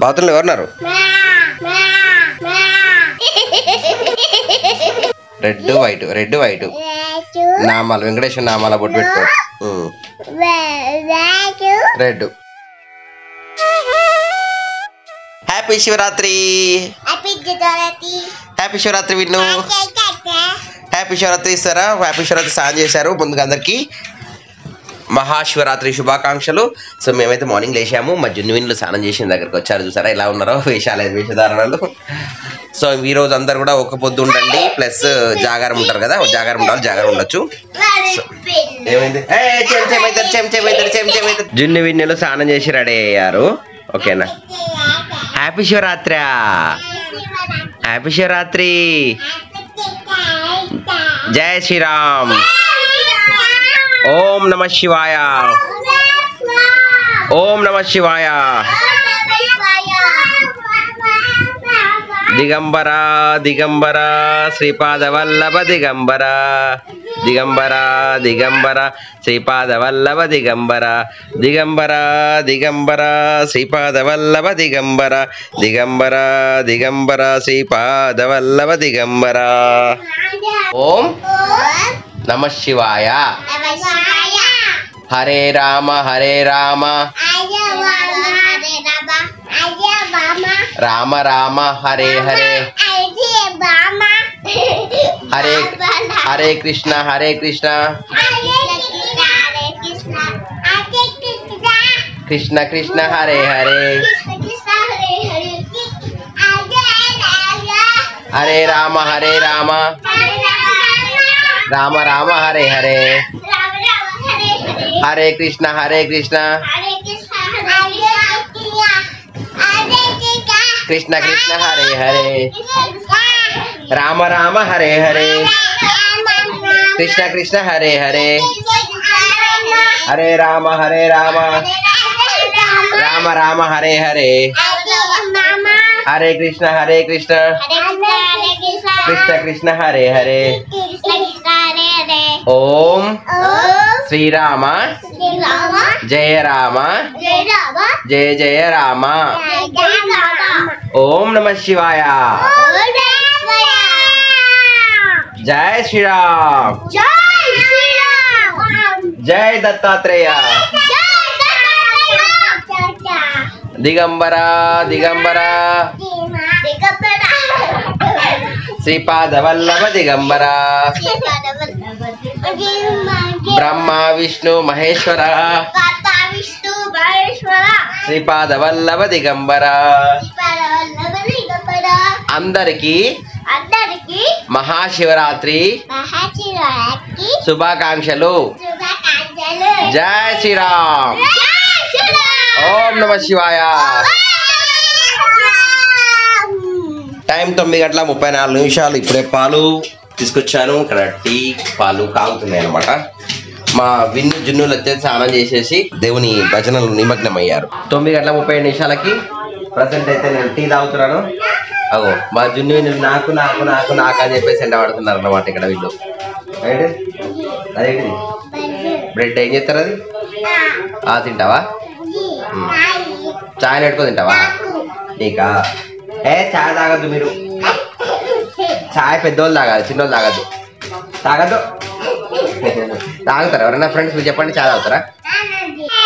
బాత్రూంలో ఎవరున్నారు? Red white నామాలు, వెంకటేశ్వర నామాల బొట్టు పెట్టుకో. Red. Happy Shivaratri. Happy Shivaratri Vinnu. Happy Shivaratri ఇస్తారా? హ్యాపీ శివరాత్రి స్నానం చేశారు. ముందుగా అందరికీ మహాశివరాత్రి శుభాకాంక్షలు. సో మేమైతే మార్నింగ్ లేచాము. మా జున్నువిన్లు స్నానం చేసిన దగ్గరికి వచ్చారు. చూసారా ఎలా ఉన్నారో వేషధారణలు. సో ఈ రోజు అందరు కూడా ఒక పొద్దు ఉండండి, ప్లస్ జాగారం ఉంటారు కదా, జాగారం ఉండాలి, జాగారం ఉండొచ్చు. ఏమైంది? జున్నువిన్నులు స్నానం చేసి రెడీ అయ్యారు. ఓకేనా? హ్యాపీ శివరాత్రి. హ్యాపీ శివరాత్రి. జై శ్రీరామ్. ఓం నమ శివాయ. ఓం నమ శివాయ. దిగంబర దిగంబర శ్రీపాద వల్లభ దిగంబర. దిగంబర దిగంబర శ్రీపాద వల్లభ దిగంబర. దిగంబర దిగంబర శ్రీపాద వల్లభ దిగంబర. దిగంబర దిగంబర శ్రీపాద వల్లభ దిగంబర. ఓం నమ శివాయ. హరే రామ హరే రామ రామ రామ హరే హరే. హరే హరే కృష్ణ హరే కృష్ణ కృష్ణ కృష్ణ హరే హరే. హరే రామ హరే రామ రామ రామ హరే హరే. హరే కృష్ణ కృష్ణ కృష్ణ హరే హరే. రామ రామ హరే హరే. కృష్ణ కృష్ణ హరే హరే. హరే రామ రామ రామ హరే హరే. హరే కృష్ణ కృష్ణ కృష్ణ హరే హరే. ఓం శ్రీరామ జయ రామ జయ జయ రామ. ఓం నమ శివాయ. జై శ్రీరామ్. జై దత్తాత్రేయ. దిగంబర దిగంబర శ్రీపాద వల్లభ దిగంబర. బ్రహ్మ విష్ణు మహేశ్వర శ్రీపాద వల్లభ దిగంబర. అందరికీ మహాశివరాత్రి శుభాకాంక్షలు. జై శ్రీరామ్. ఓం నమ శివాయ. టైం 9:34. ఇప్పుడే పాలు తీసుకొచ్చాను. ఇక్కడ టీ పాలు కాగుతున్నాయి అనమాట. మా విన్ను జున్నులు వచ్చేసి స్నానం చేసేసి దేవుని భజనలు నిమగ్నం అయ్యారు. 9:37 ప్రజెంట్ అయితే నేను టీ తాగుతున్నాను. అగో మా జున్ను నాకు నాకు నాకు నాకు అని చెప్పేసి ఎండ పడుతున్నారు అన్నమాట ఇక్కడ వీళ్ళు. అదేంటిది? బ్రెడ్. ఏం చేస్తారు అది? తింటావా? చాయ్ పెట్టుకొని తింటావా? నీకా? చాయ్ తాగద్దు మీరు. చాయ్ పెద్దోళ్ళు తాగాలి, చిన్నోళ్ళు తాగద్దు. తాగద్దు. తాగుతారా ఎవరైనా ఫ్రెండ్స్? మీరు చెప్పండి, చాయ్ తాగుతారా?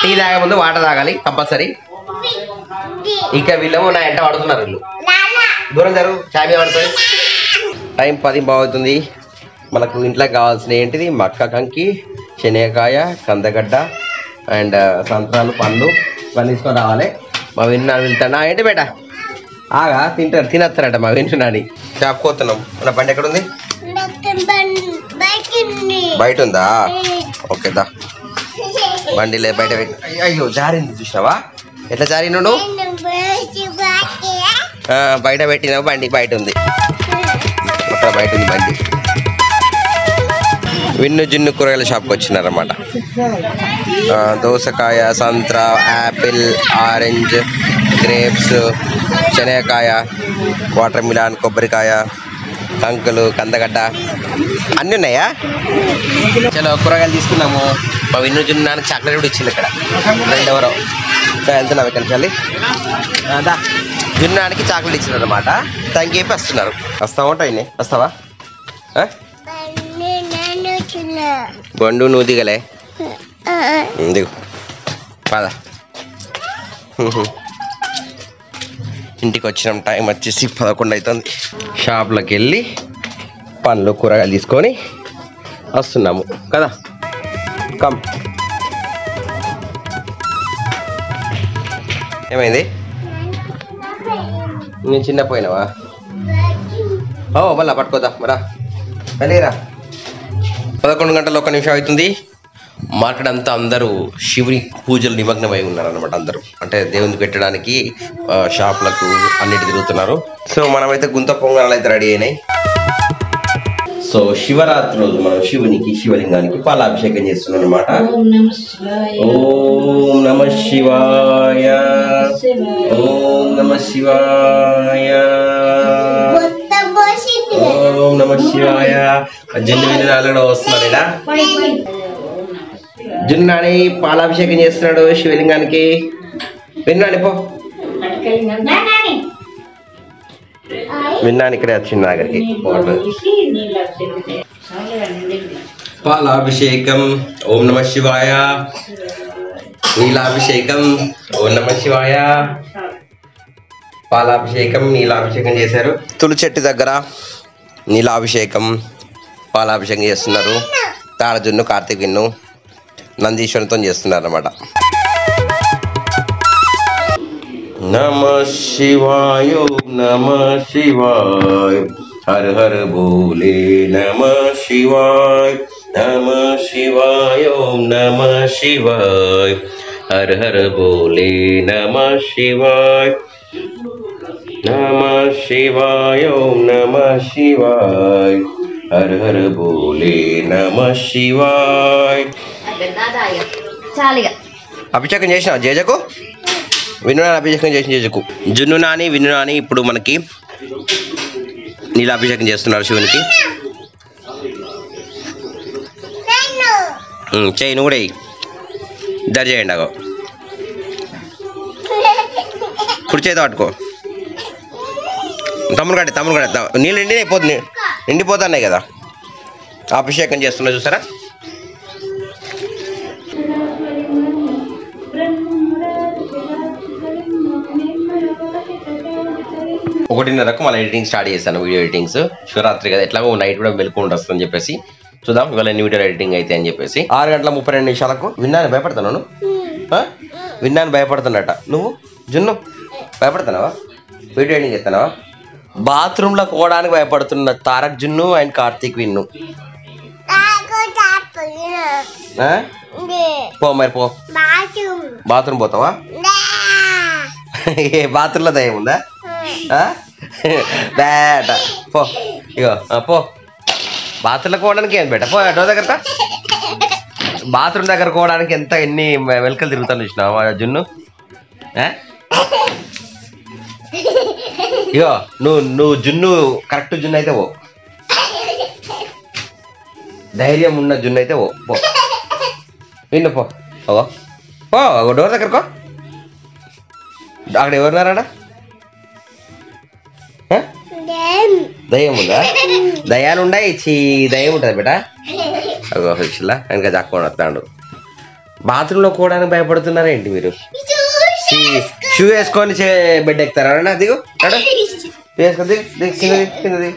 టీ తాగే ముందు వాటర్ తాగాలి కంపల్సరీ. ఇంకా వీళ్ళేమో నా ఎంట పడుతున్నారు. వీళ్ళు దూరం జరుగు, చాయ్ మీద పడుతుంది. టైం 10 అవుతుంది. మనకు ఇంట్లోకి కావాల్సిన ఏంటిది? మక్క కంకి, శనగకాయ, కందగడ్డ అండ్ సంత్రాలు, పండ్లు ఇవన్నీ తీసుకొని రావాలి. మా విన్నా వెళ్తానా ఏంటి బేట? ఆగా తింటారు, తినేస్తారంట మా విన్నాని. షాప్కి పోతున్నాం. మన బండి ఎక్కడ ఉంది? బయట ఉందా? ఓకే దా. బండి లేదు, బయట పెట్టి. అయ్యో జారింది, చూసినావా ఎట్లా జారినాడు? బయట పెట్టినావు, బండి బయట ఉంది. అక్కడ బయట ఉంది బండి. విన్ను జిన్ను కూరగాయల షాప్కి వచ్చినారన్నమాట. దోసకాయ, సంత్రా, యాపిల్, ఆరెంజ్, గ్రేప్స్, శనగకాయ, వాటర్ మిలాన్, కొబ్బరికాయ, కంకులు, కందగడ్డ అన్నీ ఉన్నాయా? చలో కూరగాయలు తీసుకున్నాము. మా విన్ను జిన్నానికి చాక్లెట్ కూడా ఇచ్చింది ఇక్కడ. ఫ్రెండ్ ఎవరో వెళ్తున్నాం ఇక్కడి నుంచి. జున్నానికి చాక్లెట్ ఇచ్చినారు అనమాట. థ్యాంక్ యూ వస్తున్నారు. వస్తా ఉంటాయి. వస్తావా? బండు నువ్వు దిగలే, దిగు పద. ఇంటికి వచ్చిన టైం వచ్చేసి 11 అవుతుంది. షాప్లోకి వెళ్ళి పండ్లు కూరగాయలు తీసుకొని వస్తున్నాము కదా. కమ్. ఏమైంది? నేను చిన్న పోయినావా? మళ్ళా పట్టుకోదా మరా వెళ్ళిరా. 11 గంటలు 1 నిమిషం అవుతుంది. మార్కెట్ అంతా అందరూ శివుని పూజలు నిమగ్నమై ఉన్నారు అనమాట. అందరూ అంటే దేవునికి పెట్టడానికి షాప్లకు అన్నిటి తిరుగుతున్నారు. సో మనమైతే గుంత పొంగనాలు అయితే రెడీ అయినాయి. సో శివరాత్రి రోజు మనం శివలింగానికి పాలాభిషేకం చేస్తున్నాం అనమాట. ఓం నమ శివాయ, ఓం నమ శివాయ, ఓం నమ శివాయ. జున్ను వినాలు కూడా వస్తున్నారు. ఇలా జున్నాని పాలాభిషేకం చేస్తున్నాడు శివలింగానికి. విన్నాను పో. విన్నాను ఇక్కడే వచ్చింది దగ్గరికి. పాలాభిషేకం ఓం నమ శివాయ, నీలాభిషేకం ఓం నమ శివాయ. పాలాభిషేకం నీలాభిషేకం చేశారు. తులసి చెట్టు దగ్గర నీలాభిషేకం పాలాభిషేకం చేస్తున్నారు. తాళజున్ను కార్తీక్ విన్ను నందీశ్వరునితో చేస్తున్నారు అన్నమాట. నమ శివాయ, నమ శివాయ, హర హర భోలే నమ శివాయ, నమ శివాయ, నమ శివాయ, హర హర భోలే నమ శివాయ, నమ శివాయ, నమ శివాయ, హర హర భోలే నమ శివాయ. అభిషేకం చేసిన జేజకు, విన్ను నాని అభిషేకం చేసిన జేజకు. జున్ను నాని విన్ను నాని ఇప్పుడు మనకి నీలాభిషేకం చేస్తున్నారు శివునికి. చేయి నువ్వు కూడా ఇద్దరు చేయండి. అగో కుడి చేత పట్టుకో. తమ్ముడు కట్టే నీళ్ళు నిండిపోతున్నాయి కదా. అభిషేకం చేస్తున్నా చూసారా. 1:30కు మళ్ళీ ఎడిటింగ్ స్టార్ట్ చేశాను. వీడియో ఎడిటింగ్స్ శివరాత్రి కదా, ఎట్లాగో నైట్ కూడా మెలుకుంటూ వస్తుందని చెప్పేసి చూద్దాం ఇవాళ ఎన్ని వీడియో ఎడిటింగ్ అయితే అని చెప్పేసి. 6:32 విన్నాను భయపడుతున్నాను. విన్నాను భయపడుతున్నట్ట. నువ్వు జున్ను భయపడుతున్నావా? వీడియో ఎడిటింగ్ చేస్తున్నావా? బాత్రూంలో పోవడానికి భయపడుతున్న తారక్ జున్ను అండ్ కార్తీక్ విన్ను. పో మరి పో. బాత్రూమ్ పోతావా? ఏ బాత్రూంలో దయ్యం ఉందా? బేట పో. ఇగో పో. బాత్రూంలో పోవడానికి ఏం బేట పో. డోర్ దగ్గర బాత్రూమ్ దగ్గర పోవడానికి ఎన్ని వెల్కలు తిరుగుతాను చూసినావా జున్ను? ఇగో నువ్వు జున్ను కరెక్ట్ జున్ను అయితే పో. ధైర్యం ఉన్న జున్ను అయితే పో. విన్ను పో. పో డోర్ దగ్గరకో. అక్కడ ఎవరున్నారా? దయ్యం ఉందా? దయ్యాలు ఉన్నాయి. దయ్యం ఉంటుంది బేట. అగో హెచ్లా వెనక జాక్కొని వస్తాడు. బాత్రూంలో పోవడానికి భయపడుతున్నారేంటి మీరు? షూ వేసుకొని బెడ్ ఎక్కుతారా? దిగు వేసుకొని దిగు కిందది.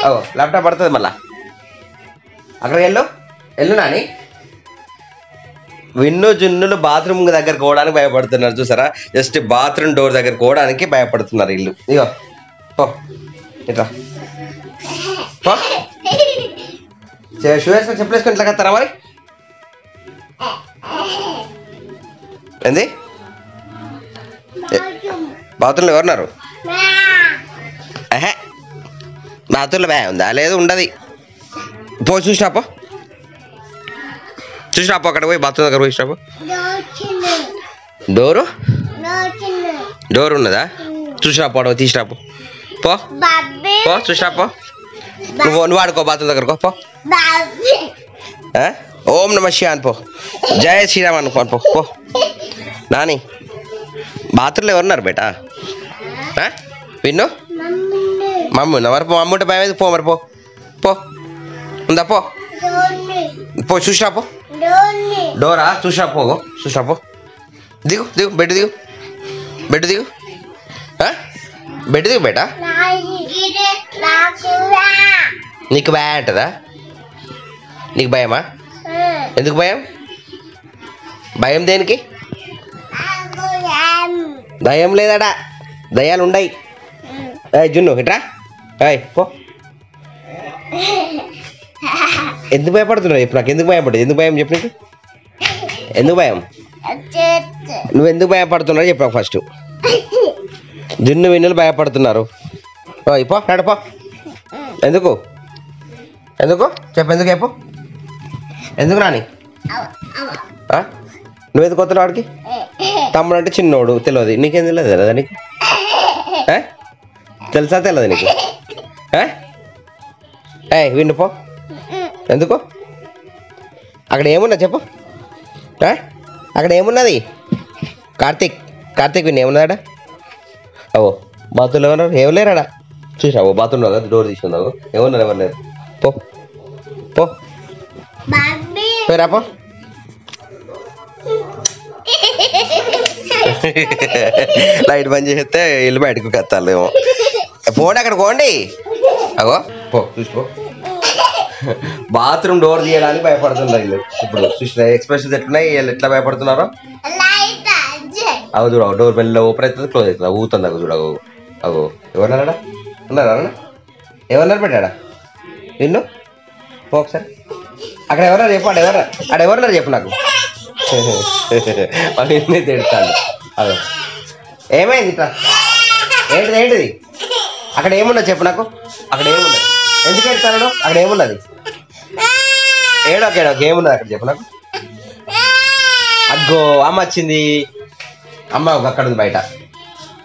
అగో ల్యాప్టాప్ పడుతుంది మళ్ళా. అక్కడ వెళ్ళు నాని. విన్ను జున్నులు బాత్రూమ్ దగ్గర పోవడానికి భయపడుతున్నారు చూసారా. జస్ట్ బాత్రూమ్ డోర్ దగ్గర పోవడానికి భయపడుతున్నారు ఇల్లు. ఇగో పో ఇట్లా పో. షూ వేసుకొని చెప్పులు వేసుకొని ఇట్లా కత్తారా మరి? ఏంది బాత్రూంలో ఎవరున్నారు? బాత్రూంలో భయం ఉందా? లేదు ఉండదు. పో చూసినాపో అక్కడ పోయి బాత్రూమ్ దగ్గర పోయి చూసినాపో. డోర్ ఉన్నదా? చూసినాపో అడవ తీసినాపో. పో చూసినాపో. నువ్వు ఆడుకో బాత్రూమ్ దగ్గర పో. ఓం నమ శివాయ పో. జయ శ్రీరామ్ అనుకో పో. నాని బాత్రూంలో ఎవరున్నారు బేటా? విన్ను మమ్మీ ఉన్నా మరి మమ్మీ ఉంటే భయం అయితే పో మరి పో పో ఉందా పో పో చూసిరా పో డోరా చూసిరా పో చూసిరా పో దిగు దిగు బెడ్ దిగు బెడ్ దిగు బెడ్ దిగు బేటా నీకు భయం అంటదా నీకు భయమా ఎందుకు భయం భయం దేనికి దయ్యం లేదడా దయ్యాలు ఉండయి జున్ను ఇట్రా పో ఎందుకు భయపడుతున్నావు ఇప్పుడు నాకు ఎందుకు భయపడదు ఎందుకు భయం చెప్పు నీకు ఎందుకు భయం నువ్వు ఎందుకు భయపడుతున్నావు చెప్పు ఫస్ట్ జున్ను విన్నులు భయపడుతున్నారు పో నడపో ఎందుకు ఎందుకు చెప్పు ఎందుకు చెప్పు ఎందుకు రాని నువ్వెందుకు వస్తున్నావు వాడికి తమ్ముడు అంటే చిన్నోడు తెలియదు నీకేం తెలియదు కదా నీకు తెలుసా తెలియదు నీకు విండు పో ఎందుకు అక్కడ ఏమున్నా చెప్పు అక్కడ ఏమున్నది కార్తీక్ విన్ ఏమున్నదా అవో బాత్రూంలో ఎవరు ఏం లేరాడా చూసావు బాత్రూంలో కదా డోర్ తీసుకున్నావు ఏమన్నారు ఎవరు లేరు పో పో పోయిరా పో లైట్ బంద్ చేస్తే ఇల్లు బయటకు కత్తాలేమో పోండి అక్కడ పోండి అగో పో చూసుకో బాత్రూమ్ డోర్ తీయడానికి భయపడుతున్నారు వీళ్ళు ఇప్పుడు చూసిన ఎక్స్ప్రెషన్స్ ఎట్లున్నాయి వీళ్ళు ఎట్లా భయపడుతున్నారో అవు చూడ డోర్ మెల్ల ఓపెన్ అవుతుంది క్లోజ్ అవుతుంది ఊతుంది అగో చూడ అగో ఎవరన్నారా ఉన్నారా ఎవరన్నారు పెట్టాడా నిన్ను ఒకసారి అక్కడ ఎవరన్నారు చెప్పు అక్కడ ఎవరన్నారు చెప్పు నాకు వాళ్ళు ఎన్ని తిడతాను అదో ఏమైంది ఇట్లా ఏంటిది అక్కడ ఏమున్నది చెప్పు నాకు అక్కడ ఏమున్నది ఎందుకు ఎడతాను అక్కడ ఏమున్నది ఏడోకి ఏమున్నది అక్కడ చెప్పు నాకు అగ్గో అమ్మ వచ్చింది అమ్మ అక్కడ ఉంది బయట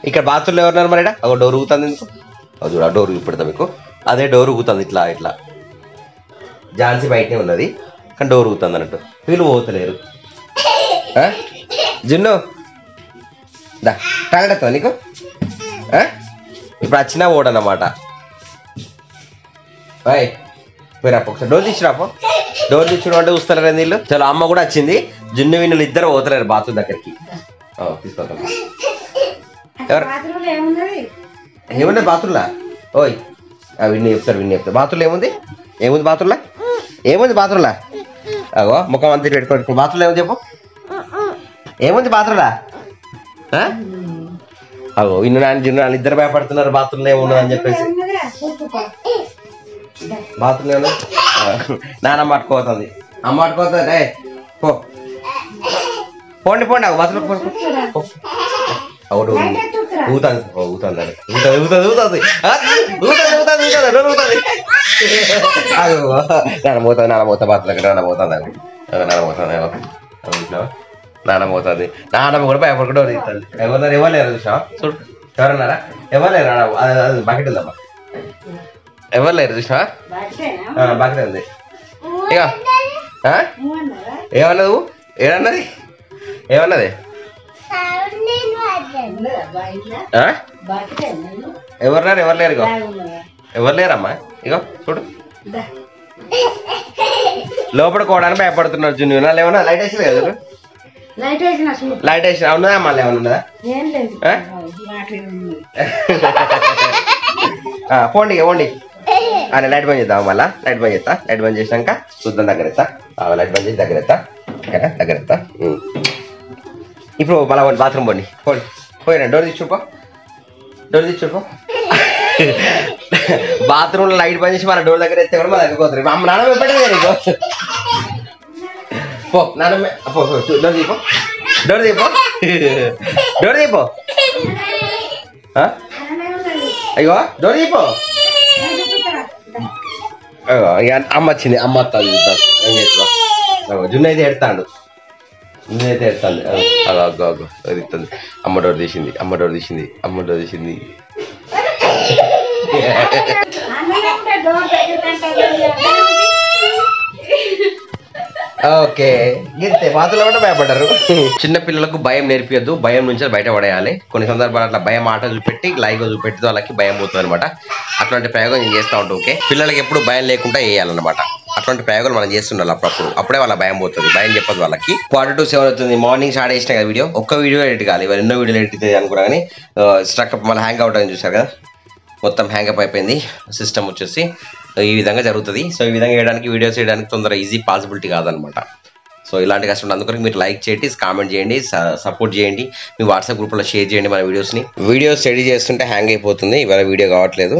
ఇక్కడ బాత్రూంలో ఎవరున్నారు మరి ఒక డోర్ ఊగుతుంది ఎందుకు అది చూడ డోర్ పెడతా మీకు అదే డోర్ ఊగుతుంది ఇట్లా ఇట్లా ఝాన్సీ బయటనే ఉన్నది కానీ డోర్ ఊగుతుంది అన్నట్టు వీళ్ళు పోతలేరు జున్ను దా తాగడతా నీకు ఇప్పుడు వచ్చినా ఓడనమాట బాయ్ మీరు ఒకసారి డోర్ తీసిరాపో డోర్ తీసుకోవడం అంటే చూస్తలేరు వీళ్ళు చాలా అమ్మ కూడా వచ్చింది జున్ను విన్నులు ఇద్దరు పోతలేరు బాత్రూమ్ దగ్గరికి తీసుకొద్దాం ఎవరు ఏముంది బాత్రూంలా ఓయ్ విన్ని చెప్తారు బాత్రూంలో ఏముంది బాత్రూంలా అగో ముఖం అంతా పెట్టుకోండి బాత్రూంలో ఏముంది చెప్పు ఏముంది బాత్రూంలా అగో ఇన్ను నాన్న ఇద్దరు భయపడుతున్నారు బాత్రూంలో ఏమున్నది అని చెప్పేసి బాత్రూంలో ఏమన్నా నాన్నమ్మ అట్టుకోతుంది అమ్మ అట్టుకోతుంది పో పోండి అగో బాత్రూంలో పో అవును ఊతుంది నానబోతా బాత్రూంలో నానబోతుంది నానమ్మ కూడా భయపడకుండా తీస్తుంది ఎవరు లేరు చూసా చూడు ఎవరన్నారా ఎవరు లేరు అది బకెట్ ఉందమ్మా ఎవరు లేరు చూసా బకెట్ ఉంది ఇక ఏమన్నది ఏమన్నది ఎవరు లేరు ఇగో ఎవరు లేరమ్మా ఇగో చూడు లోపల కోవడానికి భయపడుతున్నారు జున్ను వాళ్ళు ఏమన్నా లైట్ వేసి లేదు లైట్ వేసిన ఉన్నదా మళ్ళీ ఏమన్నా ఉన్నదా పోండి అరే లైట్ బంద్ చేద్దాం మళ్ళీ లైట్ బంద్ చేసినాక చూద్దాం దగ్గర లైట్ బంద్ చేసి దగ్గర ఇప్పుడు మళ్ళీ బాత్రూమ్ పోయినా డోర్ తీసుకోపో బాత్రూంలో లైట్ బంద్ చేసి మన డోర్ దగ్గర ఎత్తే కూడా మా దగ్గర పోతుంది అమ్మ నాన్నమ్మ పెట్టలేదు నీకు పో నాన్నమ్మ డోర్ తీపో అయ్యో డోర్ తీపో అమ్మ వచ్చింది అమ్మ వస్తుంది ఏం చేస్తావు జున్ను అయితే ఎడతాడు అగో అది అమ్మ డోర్ తీసింది ఓకే గిరితే పాతలో కూడా భయపడ్డారు. చిన్న పిల్లలకు భయం నేర్పియద్దు, భయం నుంచి బయట పడేయాలి. కొన్ని సందర్భాలు అట్లా భయం ఆట చూపెట్టి లైవ్ చూపెట్టి వాళ్ళకి భయం పోతుంది అనమాట. అట్లాంటి ప్రయోగం నేను చేస్తూ ఉంటాం. ఓకే, పిల్లలకి ఎప్పుడు భయం లేకుండా వేయాలన్నమాట. అట్లాంటి ప్రయోగాలు మనం చేస్తుండాలి అప్పుడప్పుడు. అప్పుడే వాళ్ళ భయం పోతుంది, భయం చెప్పదు వాళ్ళకి. 4-7 అవుతుంది. మార్నింగ్ స్టార్ట్ చేసిన కదా వీడియో, ఒక్క వీడియో ఎడిట్ కాదు, ఇవాళ ఎన్నో వీడియోలు ఎడిట్ అనుకున్నా కానీ స్ట్రక్ మళ్ళీ హ్యాంగ్ అవుట్ అని చూసారు కదా, మొత్తం హ్యాంగ్ అప్ అయిపోయింది సిస్టమ్ వచ్చేసి. ఈ విధంగా జరుగుతుంది. సో ఈ విధంగా వేయడానికి వీడియోస్ చేయడానికి తొందర ఈజీ పాసిబిలిటీ కాదనమాట. సో ఇలాంటి కష్టం అందుకని మీరు లైక్ చేయండి, కామెంట్ చేయండి, సపోర్ట్ చేయండి, మీ వాట్సాప్ గ్రూప్లో షేర్ చేయండి మన వీడియోస్ని. వీడియోస్ స్టడీ చేస్తుంటే హ్యాంగ్ అయిపోతుంది, ఇవాళ వీడియో కావట్లేదు.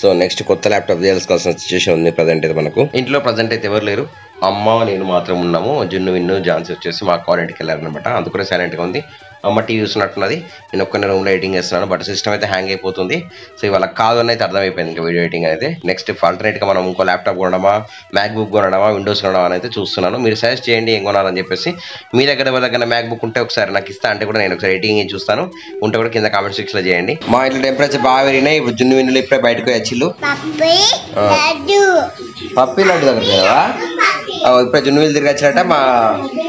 సో నెక్స్ట్ కొత్త ల్యాప్టాప్ తీయాల్సిన సిచ్యువేషన్ ఉంది ప్రజెంట్ అయితే. మనకు ఇంట్లో ప్రజెంట్ అయితే ఎవరు లేరు, అమ్మ నేను మాత్రం ఉన్నాము. జున్ను విన్ను ఝాన్సీ వచ్చేసి మా కాలేజ్కి వెళ్ళారనమాట, అందుకనే సైలెంట్గా ఉంది. అమ్మ టీవీ చూస్తున్నట్టున్నది, నేను ఒక్కనే రూమ్లో ఎడిటింగ్ చేస్తున్నాను. బట్ సిస్టమ్ అయితే హ్యాంగ్ అయిపోతుంది. సో ఇవాళ కాదు అని అయితే అర్థమైపోయింది ఇంకా వీడియో ఎడిటింగ్ అయితే. నెక్స్ట్ ఆల్టర్నేట్గా మనం ఇంకో ల్యాప్టాప్ కొనడమా, మ్యాక్బుక్ కొనడమా, విండోస్ కొనడమా అని అయితే చూస్తున్నాను. మీరు సజెస్ట్ చేయండి ఏం కొనాలని చెప్పేసి. మీ దగ్గర మ్యాక్బుక్ ఉంటే ఒకసారి నాకు ఇస్తా అంటే కూడా నేను ఒకసారి ఎడిటింగ్ చూస్తాను, ఉంటే కూడా కింద కామెంట్ సెక్షన్లో చేయండి. మా ఇంట్లో టెంపరేచర్ బాగా పెరిగినాయి. ఇప్పుడు జున్ను విన్నులు ఇప్పుడే బయటకు వచ్చిల్లు. పప్పి లడ్డు దగ్గర ఇప్పుడే జున్ను వీళ్ళు తిరిగి వచ్చినట్ట, మా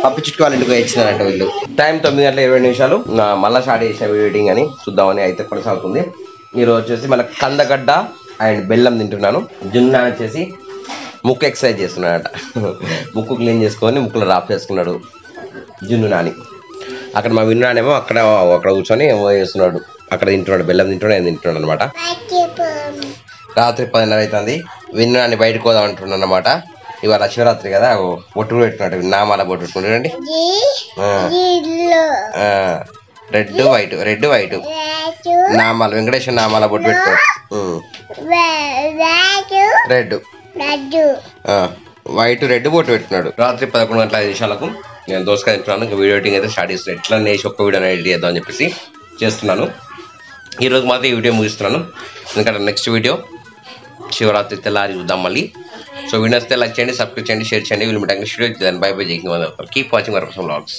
పప్పి చుట్టూ వాళ్ళ ఇంటికి వచ్చినారంట వీళ్ళు. టైం 9:20 మళ్ళీ స్టార్ట్ చేసిన వీడియో ఎడిటింగ్ అని చూద్దామని అయితే కొనసాగుతుంది. ఈరోజు వచ్చేసి మళ్ళీ కందగడ్డ అండ్ బెల్లం తింటున్నాను. జున్ను వచ్చేసి ముక్కు ఎక్సర్సైజ్ చేస్తున్నాడట, ముక్కు క్లీన్ చేసుకొని ముక్కులో రాఫ్ చేసుకున్నాడు జున్ను నాని. అక్కడ మా విన్ను నానేమో అక్కడ కూర్చొని ఏమో చేస్తున్నాడు, అక్కడ తింటున్నాడు, బెల్లం తింటున్నాడు, నేను తింటున్నాడు అనమాట. రాత్రి 10:30 అవుతుంది. విన్ను నాని బయటకు పోదాం అంటున్నాను అనమాట. ఇవాళ శివరాత్రి కదా, బొట్టు కూడా పెట్టుకున్నాడు, నామాల బొట్టు పెట్టుకుంటాడండి. రెడ్ వైట్ నామాల, వెంకటేశ్వర నామాల బొట్టు పెట్టుకోడు. రెడ్ వైట్ రెడ్ బొట్టు పెట్టుకున్నాడు. రాత్రి 11:05 నేను దోసకాయ తింటున్నాను. ఇంకా వీడియో ఎడిటింగ్ అయితే స్టార్ట్ చేస్తున్నాను. ఎట్లా నేసి ఒక్క వీడియో ఎడిట్ చేద్దాం అని చెప్పేసి చేస్తున్నాను. ఈరోజు మాత్రం ఈ వీడియో ముగిస్తున్నాను, ఎందుకంటే నెక్స్ట్ వీడియో శివరాత్రి తెల్లారి చూద్దాం మళ్ళీ. సో వీడియోస్ లైక్ చేయండి, సబ్స్క్రైబ్ చేయండి, షేర్ చేయండి. వీళ్ళు next video bye bye. Keep watching our vlogs.